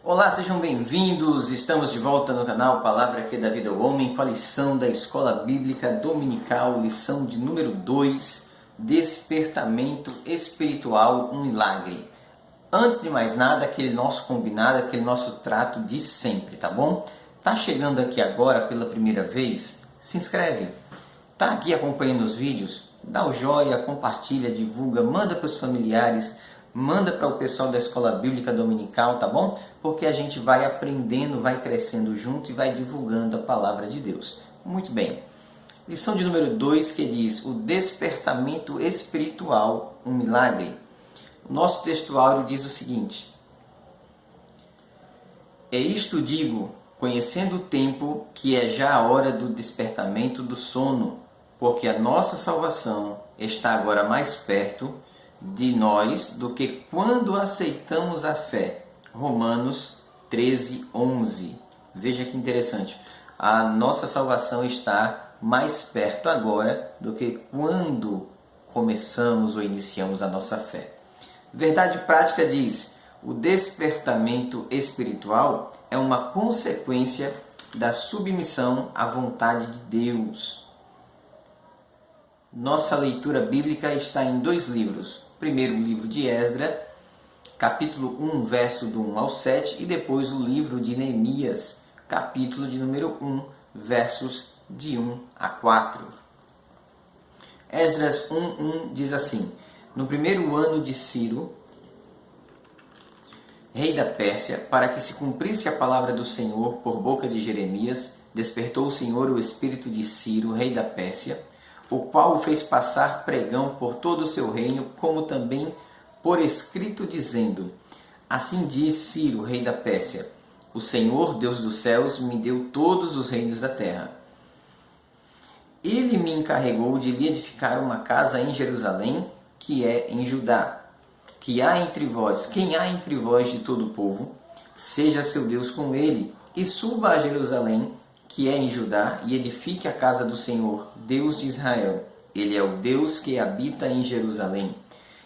Olá, sejam bem-vindos. Estamos de volta no canal Palavra que dá vida ao Homem com a lição da Escola Bíblica Dominical, lição de número 2, Despertamento Espiritual, um Milagre. Antes de mais nada, aquele nosso combinado, aquele nosso trato de sempre, tá bom? Tá chegando aqui agora pela primeira vez? Se inscreve. Tá aqui acompanhando os vídeos? Dá o joinha, compartilha, divulga, manda para os familiares, manda para o pessoal da Escola Bíblica Dominical, tá bom? Porque a gente vai aprendendo, vai crescendo junto e vai divulgando a Palavra de Deus. Muito bem. Lição de número 2 que diz o despertamento espiritual, um milagre. O nosso textuário diz o seguinte: é isto digo, conhecendo o tempo, que é já a hora do despertamento do sono, porque a nossa salvação está agora mais perto de nós do que quando aceitamos a fé. Romanos 13, 11. Veja que interessante. A nossa salvação está mais perto agora do que quando começamos ou iniciamos a nossa fé. Verdade prática diz: o despertamento espiritual é uma consequência da submissão à vontade de Deus. Nossa leitura bíblica está em 2 livros. Primeiro, o livro de Esdras, capítulo 1, verso do 1 ao 7, e depois o livro de Neemias, capítulo de número 1, versos de 1 a 4. Esdras 1:1 diz assim: no primeiro ano de Ciro, rei da Pérsia, para que se cumprisse a palavra do Senhor por boca de Jeremias, despertou o Senhor o espírito de Ciro, rei da Pérsia, o qual o fez passar pregão por todo o seu reino, como também por escrito, dizendo: assim diz Ciro, rei da Pérsia: o Senhor, Deus dos céus, me deu todos os reinos da terra. Ele me encarregou de lhe edificar uma casa em Jerusalém, que é em Judá. Quem há entre vós de todo o povo, seja seu Deus com ele, e suba a Jerusalém, que é em Judá, e edifique a casa do Senhor, Deus de Israel. Ele é o Deus que habita em Jerusalém.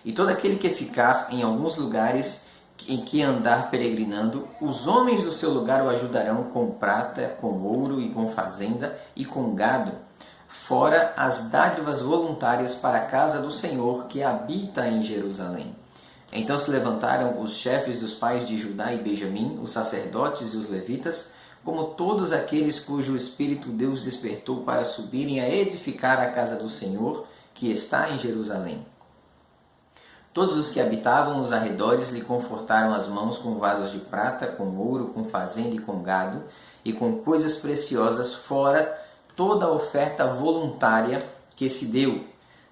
E todo aquele que ficar em alguns lugares em que andar peregrinando, os homens do seu lugar o ajudarão com prata, com ouro e com fazenda e com gado, fora as dádivas voluntárias para a casa do Senhor que habita em Jerusalém. Então se levantaram os chefes dos pais de Judá e Benjamim, os sacerdotes e os levitas, como todos aqueles cujo espírito Deus despertou para subirem a edificar a casa do Senhor, que está em Jerusalém. Todos os que habitavam os arredores lhe confortaram as mãos com vasos de prata, com ouro, com fazenda e com gado, e com coisas preciosas, fora toda a oferta voluntária que se deu.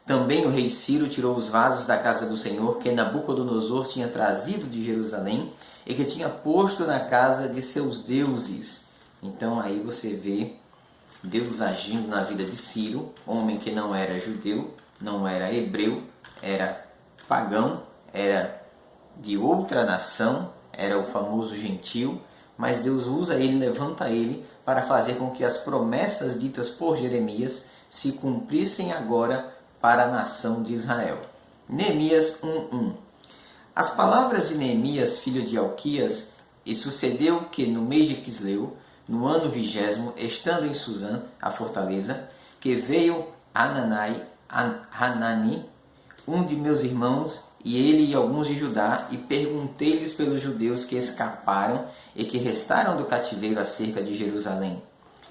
Também o rei Ciro tirou os vasos da casa do Senhor que Nabucodonosor tinha trazido de Jerusalém e que tinha posto na casa de seus deuses. Então aí você vê Deus agindo na vida de Ciro, homem que não era judeu, não era hebreu, era pagão, era de outra nação, era o famoso gentil, mas Deus usa ele, levanta ele para fazer com que as promessas ditas por Jeremias se cumprissem agora para a nação de Israel. Neemias 1:1. As palavras de Neemias, filho de Alquias: e sucedeu que no mês de Quisleu, no ano 20º, estando em Suzã, a fortaleza, que veio Hanani, um de meus irmãos, e ele e alguns de Judá, e perguntei-lhes pelos judeus que escaparam e que restaram do cativeiro acerca de Jerusalém.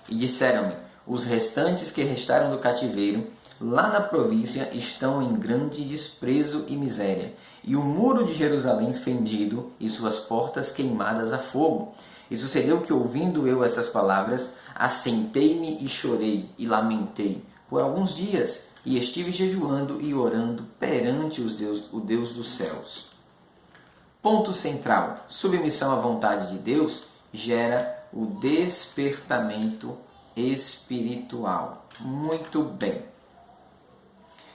E disseram-me: os restantes que restaram do cativeiro, lá na província, estão em grande desprezo e miséria, e o muro de Jerusalém fendido, e suas portas queimadas a fogo. E sucedeu que, ouvindo eu essas palavras, assentei-me e chorei, e lamentei por alguns dias, e estive jejuando e orando perante o Deus dos céus. Ponto central: submissão à vontade de Deus gera o despertamento espiritual. Muito bem.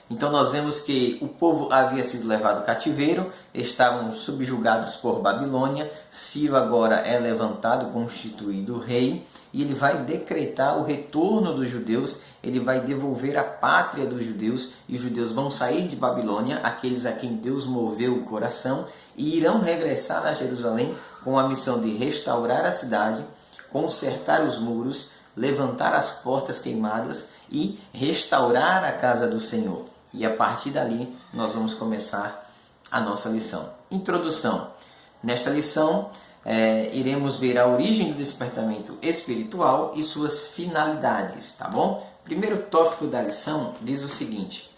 Então nós vemos que o povo havia sido levado cativeiro, estavam subjugados por Babilônia. Ciro agora é levantado, constituído rei, e ele vai decretar o retorno dos judeus, ele vai devolver a pátria dos judeus, e os judeus vão sair de Babilônia, aqueles a quem Deus moveu o coração, e irão regressar a Jerusalém com a missão de restaurar a cidade, consertar os muros, levantar as portas queimadas e restaurar a casa do Senhor. E a partir dali nós vamos começar a nossa lição. Introdução. Nesta lição iremos ver a origem do despertamento espiritual e suas finalidades, tá bom? Primeiro tópico da lição diz o seguinte: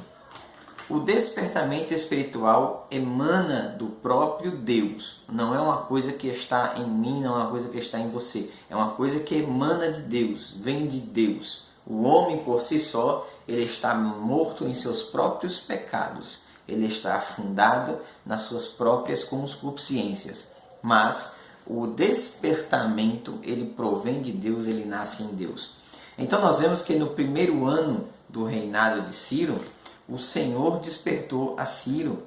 o despertamento espiritual emana do próprio Deus. Não é uma coisa que está em mim, não é uma coisa que está em você. É uma coisa que emana de Deus, vem de Deus. O homem por si só, ele está morto em seus próprios pecados. Ele está afundado nas suas próprias concupiscências. Mas o despertamento, ele provém de Deus, ele nasce em Deus. Então nós vemos que no primeiro ano do reinado de Ciro, o Senhor despertou a Ciro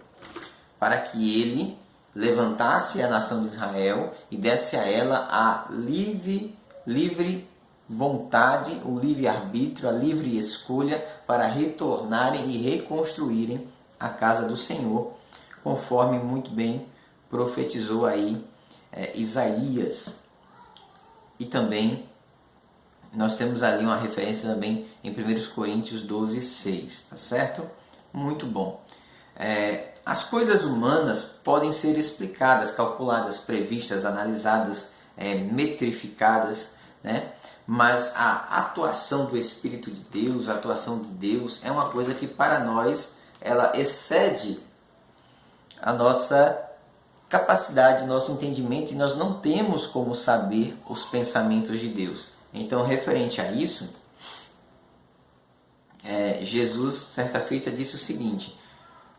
para que ele levantasse a nação de Israel e desse a ela a livre vontade, o livre-arbítrio, a livre escolha para retornarem e reconstruírem a casa do Senhor, conforme muito bem profetizou aí Isaías. E também nós temos ali uma referência também em 1 Coríntios 12, 6, tá certo? Muito bom. As coisas humanas podem ser explicadas, calculadas, previstas, analisadas, metrificadas, né? Mas a atuação do Espírito de Deus, a atuação de Deus é uma coisa que para nós ela excede a nossa capacidade, nosso entendimento, e nós não temos como saber os pensamentos de Deus. Então, referente a isso, Jesus, certa feita, disse o seguinte,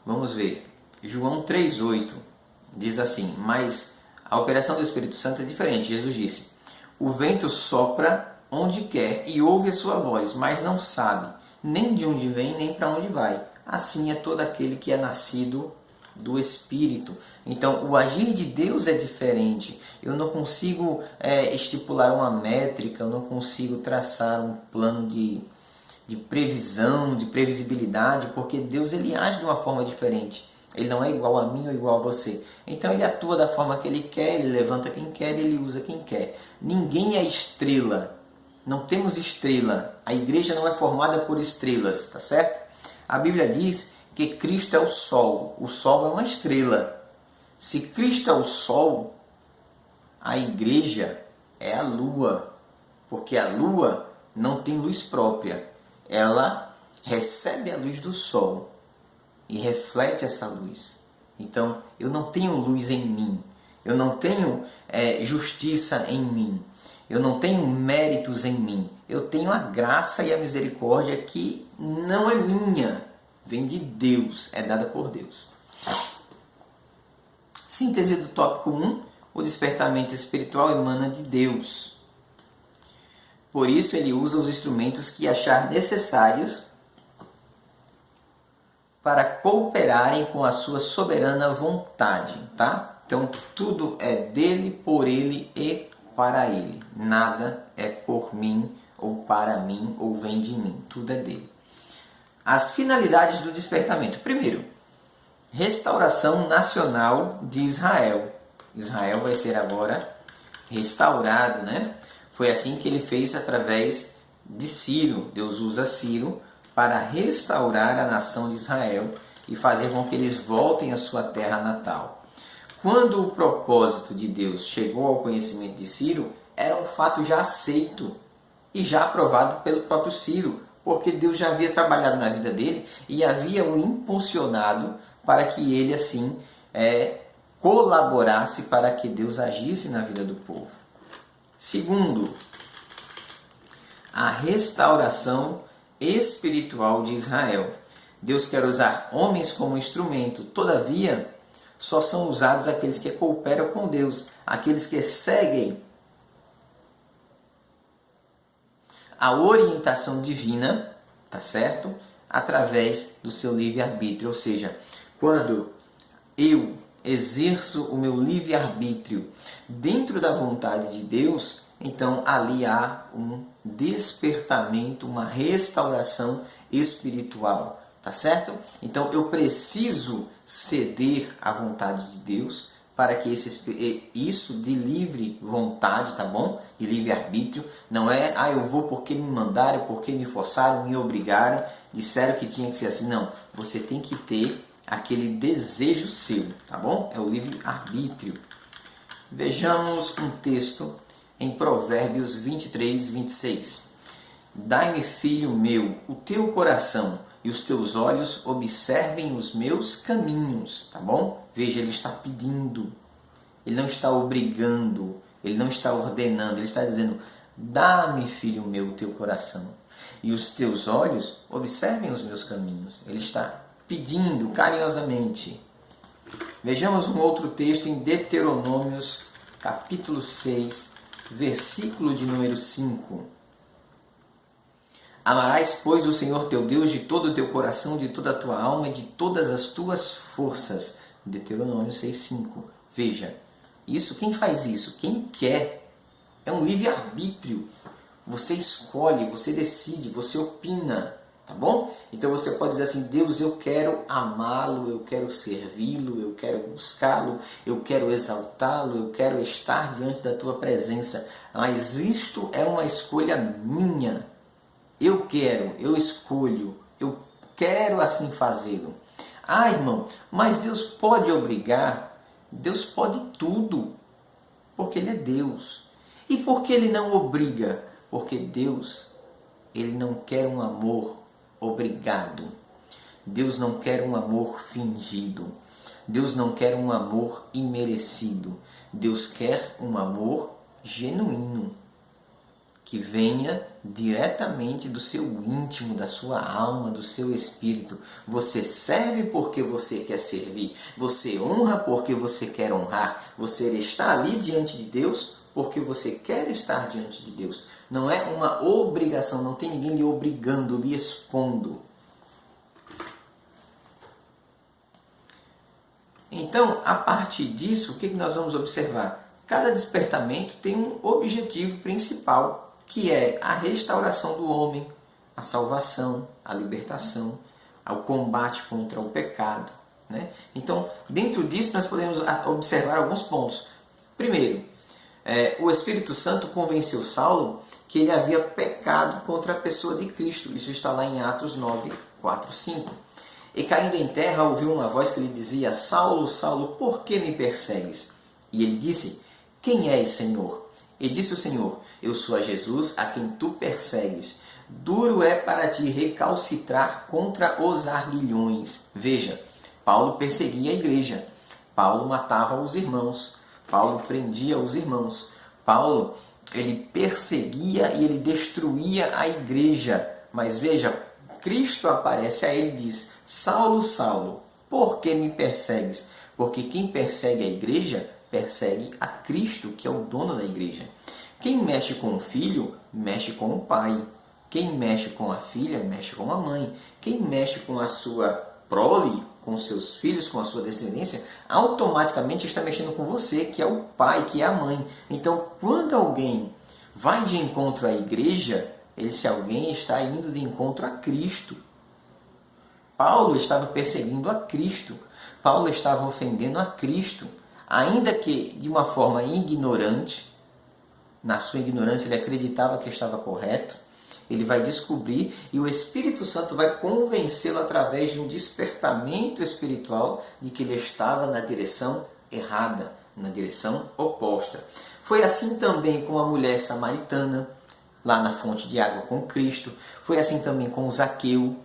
vamos ver, João 3,8 diz assim: mas a operação do Espírito Santo é diferente. Jesus disse: o vento sopra onde quer e ouve a sua voz, mas não sabe nem de onde vem, nem para onde vai. Assim é todo aquele que é nascido do Espírito. Então, o agir de Deus é diferente. Eu não consigo estipular uma métrica, eu não consigo traçar um plano de previsão, de previsibilidade, porque Deus ele age de uma forma diferente. Ele não é igual a mim ou igual a você. Então ele atua da forma que ele quer, ele levanta quem quer, ele usa quem quer. Ninguém é estrela. Não temos estrela. A igreja não é formada por estrelas, tá certo? A Bíblia diz que Cristo é o sol. O sol é uma estrela. Se Cristo é o sol, a igreja é a lua. Porque a lua não tem luz própria. Ela recebe a luz do sol e reflete essa luz. Então, eu não tenho luz em mim. Eu não tenho justiça em mim. Eu não tenho méritos em mim. Eu tenho a graça e a misericórdia que não é minha. Vem de Deus, é dada por Deus. Síntese do tópico 1. O despertamento espiritual emana de Deus. Por isso ele usa os instrumentos que achar necessários para cooperarem com a sua soberana vontade, tá? Então tudo é dele, por ele e para ele. Nada é por mim ou para mim ou vem de mim. Tudo é dele. As finalidades do despertamento. Primeiro, restauração nacional de Israel. Israel vai ser agora restaurado, né? Foi assim que ele fez através de Ciro. Deus usa Ciro para restaurar a nação de Israel e fazer com que eles voltem à sua terra natal. Quando o propósito de Deus chegou ao conhecimento de Ciro, era um fato já aceito e já aprovado pelo próprio Ciro, porque Deus já havia trabalhado na vida dele e havia o impulsionado para que ele assim colaborasse para que Deus agisse na vida do povo. Segundo, a restauração espiritual de Israel. Deus quer usar homens como instrumento, todavia, só são usados aqueles que cooperam com Deus, aqueles que seguem a orientação divina, tá certo? através do seu livre-arbítrio. Ou seja, quando eu exerço o meu livre-arbítrio dentro da vontade de Deus, então ali há um despertamento, uma restauração espiritual, tá certo? Então eu preciso ceder à vontade de Deus para que isso de livre vontade, tá bom? De livre-arbítrio, não é, eu vou porque me mandaram, porque me forçaram, me obrigaram, disseram que tinha que ser assim. Não, você tem que ter aquele desejo seu, tá bom? É o livre-arbítrio. Vejamos um texto em Provérbios 23, 26. Dai-me, filho meu, o teu coração e os teus olhos observem os meus caminhos, tá bom? Veja, ele está pedindo, ele não está obrigando, ele não está ordenando, ele está dizendo, dá-me, filho meu, o teu coração e os teus olhos observem os meus caminhos. Ele está pedindo carinhosamente. Vejamos um outro texto em Deuteronômios, capítulo 6, versículo de número 5. Amarás, pois, o Senhor teu Deus de todo o teu coração, de toda a tua alma e de todas as tuas forças. Deuteronômio 6,5. Veja, isso, quem faz isso? Quem quer. É um livre-arbítrio. Você escolhe, você decide, você opina. Tá bom? Então você pode dizer assim, Deus, eu quero amá-lo, eu quero servi-lo, eu quero buscá-lo, eu quero exaltá-lo, eu quero estar diante da tua presença. Mas isto é uma escolha minha. Eu quero, eu escolho, eu quero assim fazê-lo. Irmão, mas Deus pode obrigar? Deus pode tudo, porque Ele é Deus. E por que Ele não obriga? Porque Deus, Ele não quer um amor obrigado. Deus não quer um amor fingido. Deus não quer um amor imerecido. Deus quer um amor genuíno, que venha diretamente do seu íntimo, da sua alma, do seu espírito. Você serve porque você quer servir. Você honra porque você quer honrar. Você está ali diante de Deus porque você quer estar diante de Deus. Não é uma obrigação, não tem ninguém lhe obrigando, lhe expondo. Então, a partir disso, o que nós vamos observar? Cada despertamento tem um objetivo principal, que é a restauração do homem, a salvação, a libertação, o combate contra o pecado, né? Então, dentro disso, nós podemos observar alguns pontos. Primeiro, o Espírito Santo convenceu Saulo que ele havia pecado contra a pessoa de Cristo. Isso está lá em Atos 9, 4, 5. E caindo em terra, ouviu uma voz que lhe dizia, Saulo, Saulo, por que me persegues? E ele disse, quem és, Senhor? E disse o Senhor, eu sou a Jesus, a quem tu persegues. Duro é para ti recalcitrar contra os arguilhões. Veja, Paulo perseguia a igreja. Paulo matava os irmãos. Paulo prendia os irmãos. Paulo, ele perseguia e ele destruía a igreja. Mas veja, Cristo aparece a ele e diz, Saulo, Saulo, por que me persegues? Porque quem persegue a igreja, persegue a Cristo, que é o dono da igreja. Quem mexe com o filho, mexe com o pai. Quem mexe com a filha, mexe com a mãe. Quem mexe com a sua prole, com seus filhos, com a sua descendência, automaticamente está mexendo com você, que é o pai, que é a mãe. Então, quando alguém vai de encontro à igreja, esse alguém está indo de encontro a Cristo. Paulo estava perseguindo a Cristo. Paulo estava ofendendo a Cristo. Ainda que de uma forma ignorante, na sua ignorância ele acreditava que estava correto, ele vai descobrir e o Espírito Santo vai convencê-lo através de um despertamento espiritual de que ele estava na direção errada, na direção oposta. Foi assim também com a mulher samaritana, lá na fonte de água com Cristo. Foi assim também com Zaqueu,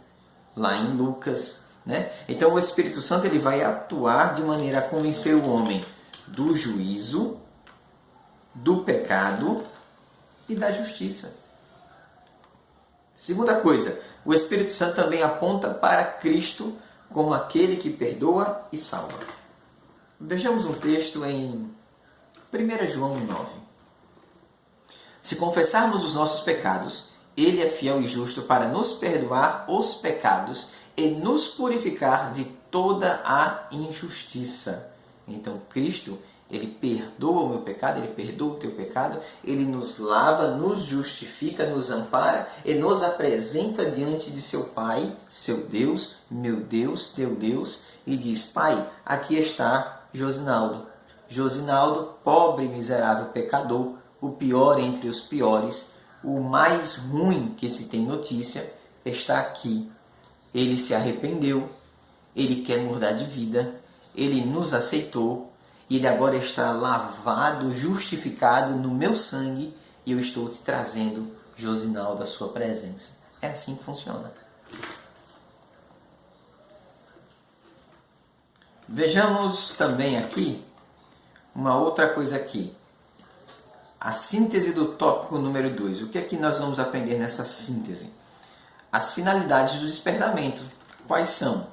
lá em Lucas, né? Então o Espírito Santo ele vai atuar de maneira a convencer o homem do juízo, do pecado e da justiça. Segunda coisa, o Espírito Santo também aponta para Cristo como aquele que perdoa e salva. Vejamos um texto em 1 João 9. Se confessarmos os nossos pecados, Ele é fiel e justo para nos perdoar os pecados e nos purificar de toda a injustiça. Então, Cristo, ele perdoa o meu pecado, ele perdoa o teu pecado, ele nos lava, nos justifica, nos ampara e nos apresenta diante de seu Pai, seu Deus, meu Deus, teu Deus, e diz: Pai, aqui está Josinaldo. Josinaldo, pobre, miserável pecador, o pior entre os piores, o mais ruim que se tem notícia, está aqui. Ele se arrependeu, ele quer mudar de vida, ele nos aceitou, e ele agora está lavado, justificado no meu sangue, e eu estou te trazendo, Josinaldo, à sua presença. É assim que funciona. Vejamos também aqui uma outra coisa aqui. A síntese do tópico número 2. O que é que nós vamos aprender nessa síntese? As finalidades do despertamento. Quais são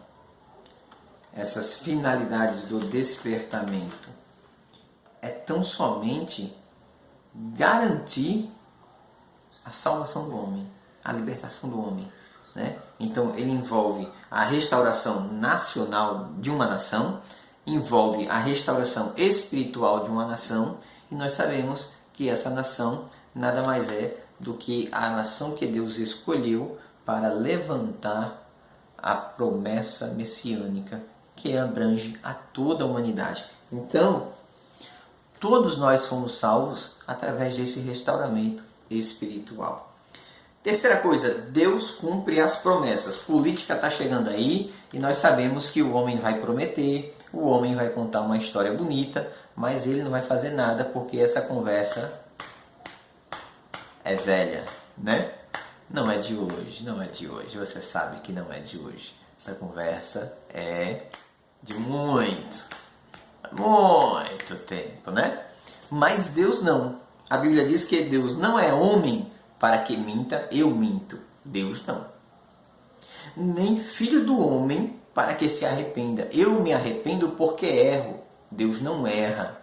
essas finalidades do despertamento? É tão somente garantir a salvação do homem, a libertação do homem, né? Então ele envolve a restauração nacional de uma nação, envolve a restauração espiritual de uma nação, e nós sabemos que essa nação nada mais é do que a nação que Deus escolheu para levantar a promessa messiânica que abrange a toda a humanidade. Então, todos nós fomos salvos através desse restauramento espiritual. Terceira coisa, Deus cumpre as promessas. Política está chegando aí e nós sabemos que o homem vai prometer, o homem vai contar uma história bonita, mas ele não vai fazer nada porque essa conversa é velha, né? Não é de hoje, não é de hoje. Você sabe que não é de hoje. Essa conversa é de muito tempo, né? Mas Deus não. A Bíblia diz que Deus não é homem para que minta, eu minto. Deus não. Nem filho do homem para que se arrependa. Eu me arrependo porque erro. Deus não erra,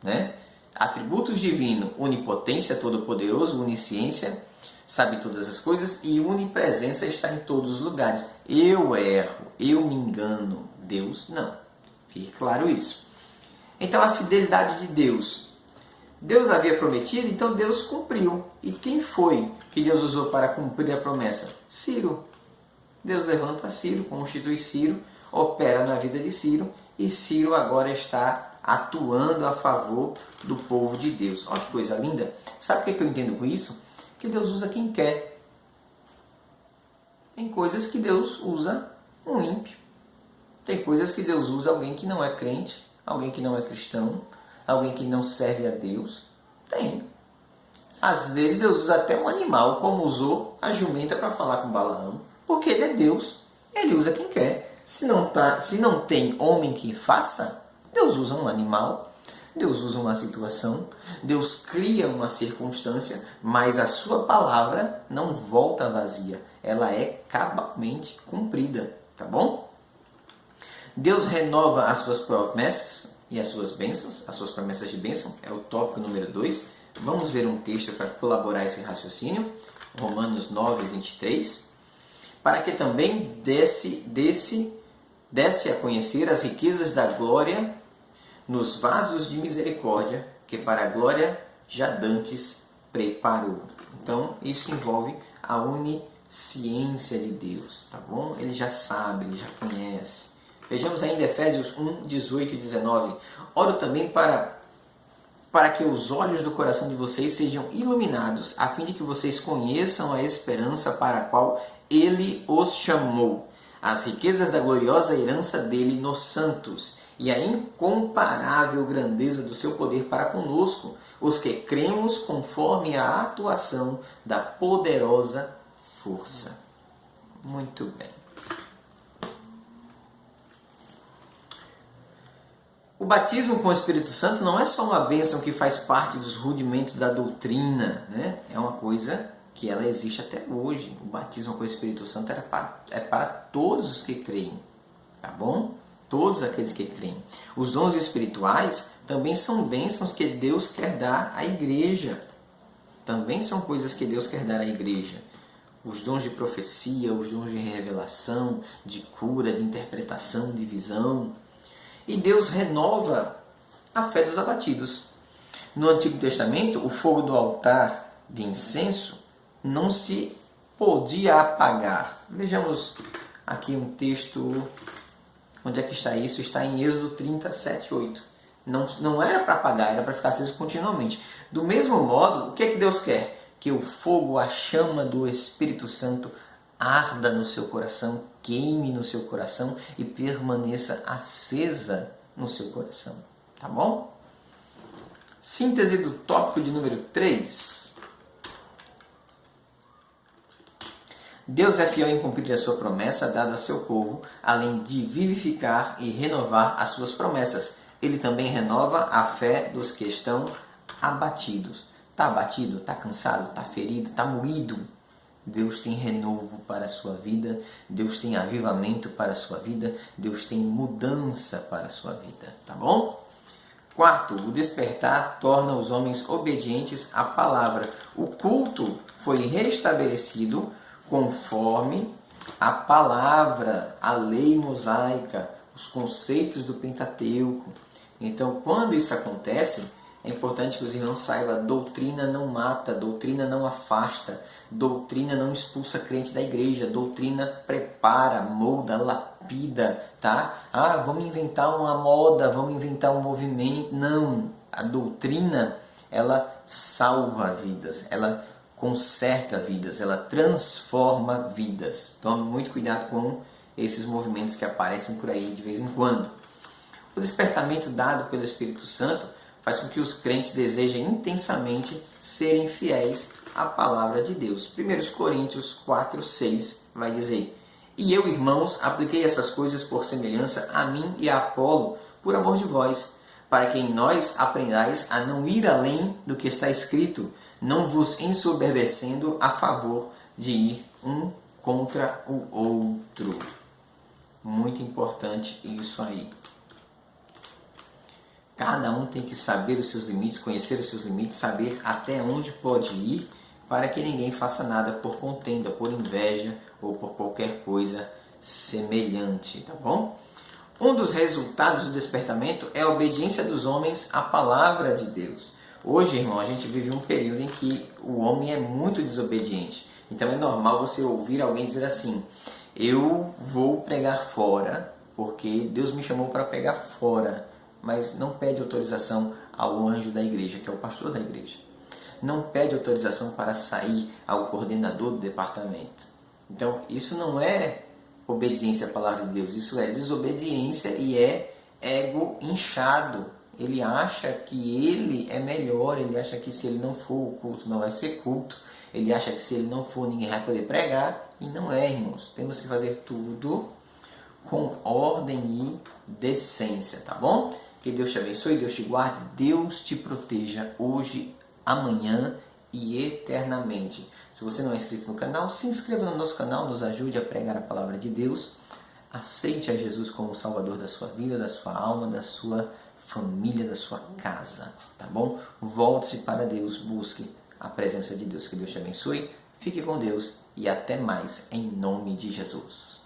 né? Atributos divinos: onipotência, todo-poderoso, onisciência, sabe todas as coisas, e onipresença, está em todos os lugares. Eu erro, eu me engano. Deus não. Fique claro isso. Então, a fidelidade de Deus. Deus havia prometido, então Deus cumpriu. E quem foi que Deus usou para cumprir a promessa? Ciro. Deus levanta Ciro, constitui Ciro, opera na vida de Ciro, e Ciro agora está atuando a favor do povo de Deus. Olha que coisa linda. Sabe o que eu entendo com isso? Que Deus usa quem quer. Tem coisas que Deus usa um ímpio. Tem coisas que Deus usa alguém que não é crente, alguém que não é cristão, alguém que não serve a Deus. Tem. Às vezes Deus usa até um animal, como usou a jumenta para falar com Balaão, porque ele é Deus. Ele usa quem quer. Se não tem homem que faça, Deus usa um animal, Deus usa uma situação, Deus cria uma circunstância, mas a sua palavra não volta vazia. Ela é cabalmente cumprida, tá bom? Deus renova as suas promessas e as suas bênçãos, as suas promessas de bênção, é o tópico número 2. Vamos ver um texto para colaborar esse raciocínio, Romanos 9, 23. Para que também desse a conhecer as riquezas da glória nos vasos de misericórdia, que para a glória já dantes preparou. Então, isso envolve a onisciência de Deus, tá bom? Ele já sabe, ele já conhece. Vejamos ainda Efésios 1, 18 e 19. Oro também para que os olhos do coração de vocês sejam iluminados, a fim de que vocês conheçam a esperança para a qual Ele os chamou, as riquezas da gloriosa herança dele nos santos, e a incomparável grandeza do seu poder para conosco, os que cremos conforme a atuação da poderosa força. Muito bem. O batismo com o Espírito Santo não é só uma bênção que faz parte dos rudimentos da doutrina, né? É uma coisa que ela existe até hoje. O batismo com o Espírito Santo é para todos os que creem, tá bom? Todos aqueles que creem. Os dons espirituais também são bênçãos que Deus quer dar à igreja. também são coisas que Deus quer dar à igreja. Os dons de profecia, os dons de revelação, de cura, de interpretação, de visão. E Deus renova a fé dos abatidos. No Antigo Testamento, o fogo do altar de incenso não se podia apagar. Vejamos aqui um texto. Onde é que está isso? Está em Êxodo 37, 8. Não era para apagar, era para ficar aceso continuamente. Do mesmo modo, o que é que Deus quer? Que o fogo, a chama do Espírito Santo arda no seu coração, queime no seu coração e permaneça acesa no seu coração. Tá bom? Síntese do tópico de número 3. Deus é fiel em cumprir a sua promessa dada a seu povo, além de vivificar e renovar as suas promessas. Ele também renova a fé dos que estão abatidos. Está abatido? Está cansado? Está ferido? Está moído? Deus tem renovo para a sua vida, Deus tem avivamento para a sua vida, Deus tem mudança para a sua vida, tá bom? Quarto, o despertar torna os homens obedientes à palavra. O culto foi restabelecido conforme a palavra, a lei mosaica, os conceitos do Pentateuco. Então, quando isso acontece, é importante que os irmãos saibam, doutrina não mata, doutrina não afasta, doutrina não expulsa crente da igreja, doutrina prepara, molda, lapida, tá? Vamos inventar uma moda, vamos inventar um movimento. Não, a doutrina, ela salva vidas, ela conserta vidas, ela transforma vidas. Tome muito cuidado com esses movimentos que aparecem por aí de vez em quando. O despertamento dado pelo Espírito Santo faz com que os crentes desejem intensamente serem fiéis à palavra de Deus. 1 Coríntios 4, 6 vai dizer: E eu, irmãos, apliquei essas coisas por semelhança a mim e a Apolo, por amor de vós, para que em nós aprendais a não ir além do que está escrito, não vos ensoberbecendo a favor de ir um contra o outro. Muito importante isso aí. Cada um tem que saber os seus limites, conhecer os seus limites, saber até onde pode ir, para que ninguém faça nada por contenda, por inveja ou por qualquer coisa semelhante, tá bom? Um dos resultados do despertamento é a obediência dos homens à palavra de Deus. Hoje, irmão, a gente vive um período em que o homem é muito desobediente. Então é normal você ouvir alguém dizer assim: eu vou pregar fora, porque Deus me chamou para pregar fora. Mas não pede autorização ao anjo da igreja, que é o pastor da igreja. Não pede autorização para sair ao coordenador do departamento. Então, isso não é obediência à palavra de Deus, isso é desobediência e é ego inchado. Ele acha que ele é melhor, ele acha que se ele não for, o culto não vai ser culto. Ele acha que se ele não for, ninguém vai poder pregar. E não é, irmãos. Temos que fazer tudo com ordem e decência, tá bom? Que Deus te abençoe, Deus te guarde, Deus te proteja hoje, amanhã e eternamente. Se você não é inscrito no canal, se inscreva no nosso canal, nos ajude a pregar a palavra de Deus. Aceite a Jesus como Salvador da sua vida, da sua alma, da sua família, da sua casa, tá bom? Volte-se para Deus, busque a presença de Deus. Que Deus te abençoe, fique com Deus e até mais, em nome de Jesus.